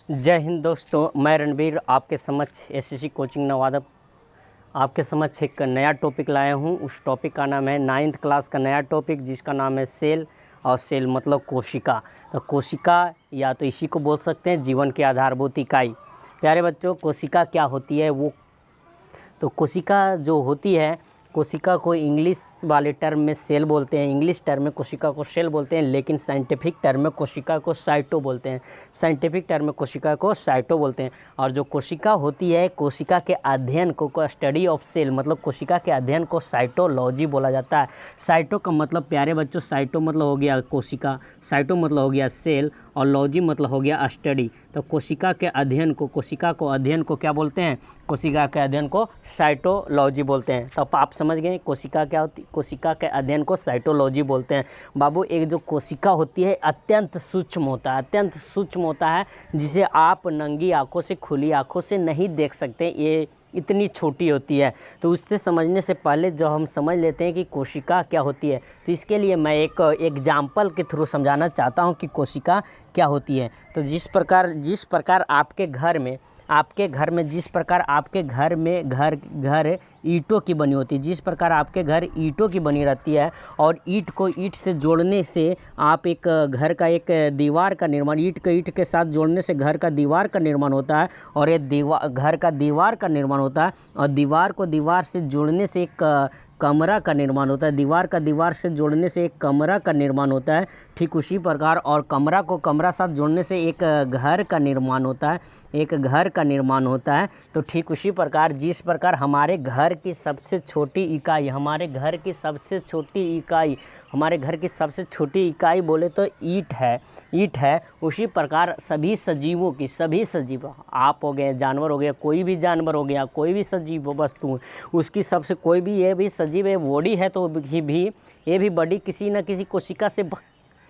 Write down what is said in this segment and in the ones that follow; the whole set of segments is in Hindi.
जय हिंद दोस्तों, मैं रणबीर आपके समक्ष एसएससी कोचिंग नवादा आपके समक्ष एक नया टॉपिक लाया हूं। उस टॉपिक का नाम है 9th क्लास का नया टॉपिक, जिसका नाम है सेल। और सेल मतलब कोशिका। तो कोशिका या तो इसी को बोल सकते हैं जीवन की आधारभूत इकाई। प्यारे बच्चों, कोशिका क्या होती है तो कोशिका जो होती है, कोशिका को इंग्लिश वाले टर्म में सेल बोलते हैं, इंग्लिश टर्म में कोशिका को सेल बोलते हैं, लेकिन साइंटिफिक टर्म में कोशिका को साइटो बोलते हैं। साइंटिफिक टर्म में कोशिका को साइटो बोलते हैं। और जो कोशिका होती है, कोशिका के अध्ययन को स्टडी ऑफ सेल मतलब कोशिका के अध्ययन को साइटोलॉजी बोला जाता है। साइटो का मतलब प्यारे बच्चों, साइटो मतलब हो गया कोशिका, साइटो मतलब हो गया सेल, और लॉजी मतलब हो गया स्टडी। तो कोशिका के अध्ययन को क्या बोलते हैं? कोशिका के अध्ययन को साइटोलॉजी बोलते हैं। तो आप समझ गए कोशिका क्या होती है। कोशिका के अध्ययन को साइटोलॉजी बोलते हैं। बाबू, एक जो कोशिका होती है अत्यंत सूक्ष्म होता है, जिसे आप नंगी आंखों से, खुली आंखों से नहीं देख सकते। ये इतनी छोटी होती है। तो उससे समझने से पहले जो हम समझ लेते हैं कि कोशिका क्या होती है, तो इसके लिए मैं एक एग्जाम्पल के थ्रू समझाना चाहता हूं कि कोशिका क्या होती है। तो जिस प्रकार आपके घर में जिस प्रकार आपके घर में घर ईंटों की बनी होती है, जिस प्रकार आपके घर ईंटों की बनी रहती है, और ईंट को ईंट से जोड़ने से आप एक घर का एक दीवार का निर्माण, ईंट के साथ जोड़ने से घर का दीवार का निर्माण होता है, और ये घर का दीवार का निर्माण होता है, और दीवार को दीवार से जोड़ने से एक कमरा का निर्माण होता है। दीवार से जोड़ने से एक कमरा का निर्माण होता है। ठीक उसी प्रकार, और कमरा को कमरा साथ जोड़ने से एक घर का निर्माण होता है। तो ठीक उसी प्रकार जिस प्रकार हमारे घर की सबसे छोटी इकाई बोले तो ईंट है। उसी प्रकार सभी सजीव, आप हो गए, जानवर हो गया, कोई भी जानवर हो गया, कोई भी सजीव वस्तु, उसकी सबसे कोई भी ये भी सजीव है, बॉडी है, तो ये भी बॉडी किसी न किसी कोशिका से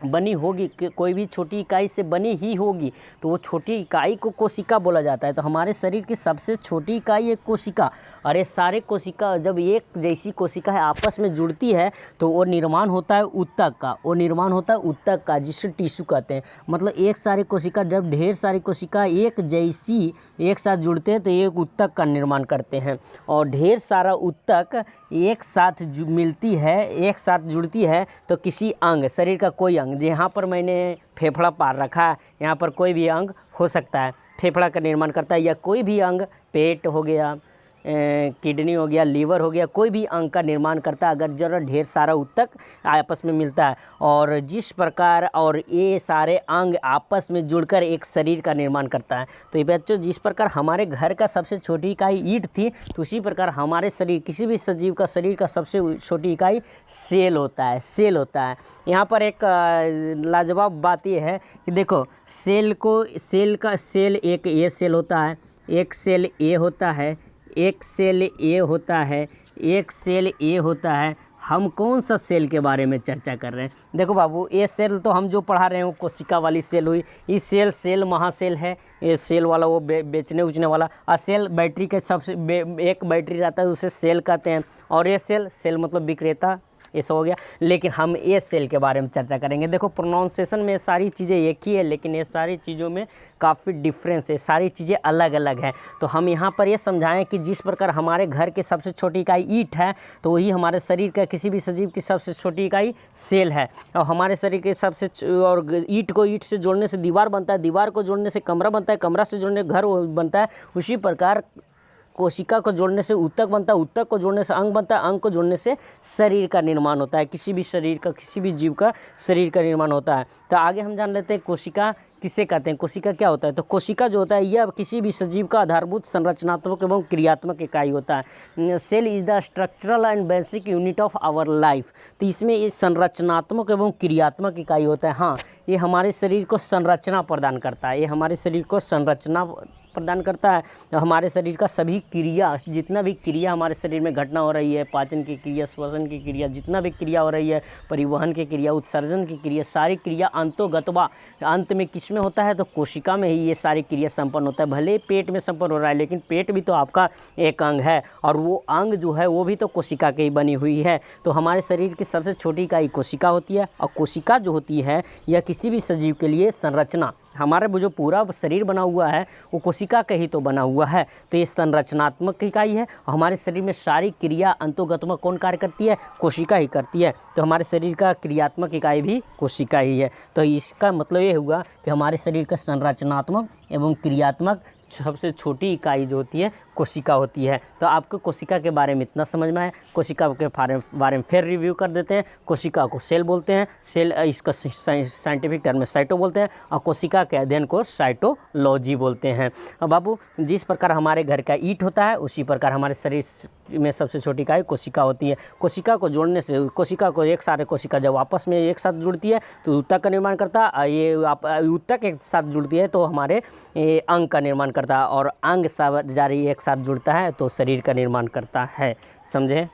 बनी होगी, कोई भी छोटी इकाई से बनी ही होगी। तो वो छोटी इकाई को कोशिका बोला जाता है। तो हमारे शरीर की सबसे छोटी इकाई एक कोशिका, और ये सारे कोशिका जब एक जैसी कोशिका है आपस में जुड़ती है, तो वो निर्माण होता है ऊतक का, जिसे टिश्यू कहते हैं। मतलब एक सारी कोशिका, जब ढेर सारी कोशिका एक साथ जुड़ते हैं तो एक ऊतक का निर्माण करते हैं। और ढेर सारा ऊतक एक साथ जुड़ती है तो किसी अंग, शरीर का कोई अंग, जहाँ पर मैंने फेफड़ा पार रखा है, यहाँ पर कोई भी अंग हो सकता है, फेफड़ा का निर्माण करता है, या कोई भी अंग, पेट हो गया, किडनी हो गया, लीवर हो गया, कोई भी अंग का निर्माण करता है अगर जरा ढेर सारा ऊतक आपस में मिलता है। और जिस प्रकार और ये सारे अंग आपस में जुड़कर एक शरीर का निर्माण करता है। तो ये बच्चों, जिस प्रकार हमारे घर का सबसे छोटी इकाई ईंट थी, तो उसी प्रकार हमारे शरीर, किसी भी सजीव का शरीर का सबसे छोटी इकाई सेल होता है। यहाँ पर एक लाजवाब बात ये है कि देखो, एक ये सेल होता है, एक सेल ए होता है। हम कौन सा सेल के बारे में चर्चा कर रहे हैं? देखो बाबू, ये सेल तो हम जो पढ़ा रहे हो कोशिका वाली सेल हुई। इस सेल महासेल है, ये सेल वाला वो बेचने उचने वाला। और सेल बैटरी के सबसे एक बैटरी रहता है, उसे सेल कहते हैं। और ये सेल मतलब विक्रेता, ये सब हो गया। लेकिन हम ये सेल के बारे में चर्चा करेंगे। देखो, प्रोनाउंसिएशन में सारी चीज़ें एक ही है, लेकिन ये सारी चीज़ों में काफ़ी डिफरेंस है, सारी चीज़ें अलग अलग हैं। तो हम यहाँ पर ये समझाएं कि जिस प्रकार हमारे घर की सबसे छोटी इकाई ईंट है, तो वही हमारे शरीर का किसी भी सजीव की सबसे छोटी इकाई सेल है। और हमारे शरीर के और ईंट को ईंट से जोड़ने से दीवार बनता है, दीवार को जोड़ने से कमरा बनता है, कमरा से जोड़ने घर बनता है। उसी प्रकार कोशिका को जोड़ने से ऊतक बनता है, ऊतक को जोड़ने से अंग बनता है, अंग को जोड़ने से शरीर का निर्माण होता है। किसी भी जीव का शरीर का निर्माण होता है। तो आगे हम जान लेते हैं कोशिका किसे कहते हैं, कोशिका क्या होता है। तो कोशिका जो होता है, यह किसी भी सजीव का आधारभूत संरचनात्मक एवं क्रियात्मक इकाई होता है। Cell is the structural and basic unit of our life. तो इसमें ये संरचनात्मक एवं क्रियात्मक इकाई होता है। हाँ, ये हमारे शरीर को संरचना प्रदान करता है। हमारे शरीर का सभी क्रिया, जितना भी क्रिया हमारे शरीर में घटना हो रही है, पाचन की क्रिया, श्वसन की क्रिया, जितना भी क्रिया हो रही है, परिवहन की क्रिया, उत्सर्जन की क्रिया, सारी क्रिया अंत में किसमें होता है? तो कोशिका में ही ये सारी क्रिया संपन्न होता है। भले पेट में संपन्न हो रहा है, लेकिन पेट भी तो आपका एक अंग है, और वो अंग जो है वो भी तो कोशिका की ही बनी हुई है। तो हमारे शरीर की सबसे छोटी इकाई कोशिका होती है। और कोशिका जो होती है, यह किसी भी सजीव के लिए संरचना हमारे वो जो पूरा शरीर बना हुआ है वो कोशिका का ही तो बना हुआ है। तो ये संरचनात्मक इकाई है और हमारे शरीर में सारी क्रिया अंतोगत्मक कौन कार्य करती है? कोशिका ही करती है। तो हमारे शरीर का क्रियात्मक इकाई भी कोशिका ही है। तो इसका मतलब ये हुआ कि हमारे शरीर का संरचनात्मक एवं क्रियात्मक सबसे छोटी इकाई जो होती है कोशिका होती है। तो आपको कोशिका के बारे में इतना समझ में आया। कोशिका के बारे में फिर रिव्यू कर देते हैं। कोशिका को सेल बोलते हैं, सेल इसका साइंटिफिक टर्म में साइटो बोलते हैं और कोशिका के अध्ययन को साइटोलॉजी बोलते हैं। अब बाबू, जिस प्रकार हमारे घर का ईंट होता है उसी प्रकार हमारे शरीर में सबसे छोटी इकाई कोशिका होती है। कोशिका को जोड़ने से, कोशिका को एक सारे कोशिका जब आपस में एक साथ जुड़ती है तो ऊतक का निर्माण करता है। ये ऊतक एक साथ जुड़ती है तो हमारे अंग का निर्माण करता है और अंग सब जारी एक साथ जुड़ता है तो शरीर का निर्माण करता है। समझे?